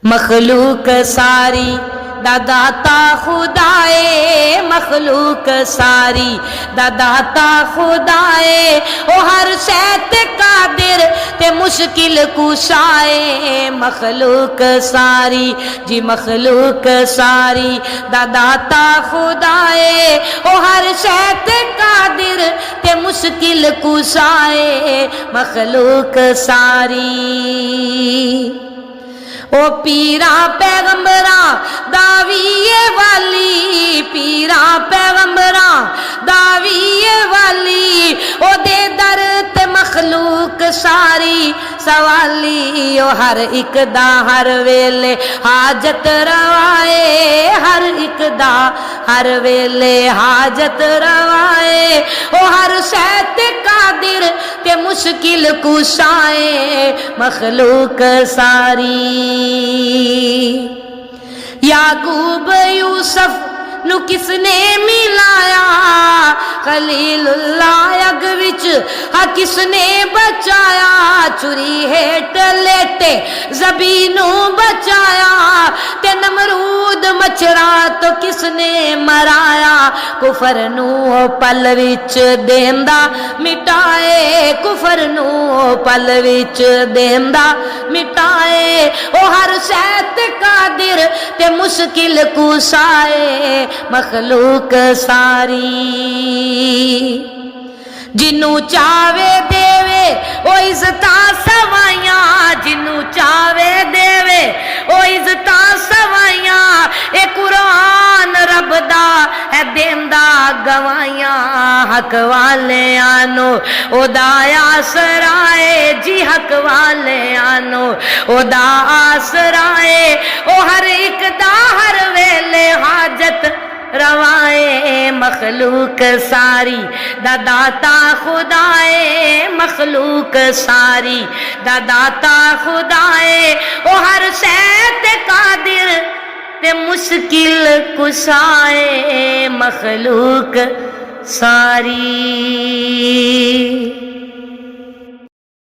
मखलूक सारी दादाता खुदाए, मखलूक सारी दादाता खुदाए। ओ हर शैत कादिर ते मुश्किल कुशाए, मखलूक सारी जी मखलूक सारी दादाता खुदाए। ओ हर शैत कादिर ते मुश्किल कुशाए, मखलूक सारी। ओ पीरा पैगंबरा दावीए वाली, पीरा पैगंबरा दावीए वाली। ओ दे दर ते मखलूक सारी सवाली। ओ हर एक दा हर वेले हाजत रवाए, हर एक दा हर वेले हाजत रवाए। ओ हर शैत कादिर ते मुश्किल कुशाए, मखलूक सारी। याकूब यूसुफ नु किसने मिलाया, खलीलुल्लाह अग विच हा किसने बचाया। छुरी हेठ लेटे ज़बीनू बचाया, ते नमरूद मचरा तो किसने मराया। कुफर नू पल विच देंदा मिटाए, कुफर नू पल विच देंदा मिटाए। ओ हर शैत कादिर ते मुश्किल कुशाए, मखलूक सारी। जिन्नू चावे देवे ओ इज्जता सवाइयां, जिन्नू चावे देवे ओ इज्जता सवाइयां। ए कुरान रब दा है देंदा गवाइयां, हक वाले आनो ओदा आसराए जी, हक वाले आनो ओदा आसराए। ओ हर एक दा हर वेले हाजत रवाए, मखलूक सारी दादाता खुदाए, मखलूक सारी दादाता खुदाए। ओ हर शैत कादिर ते मुश्किल कुशाए, मखलूक सारी।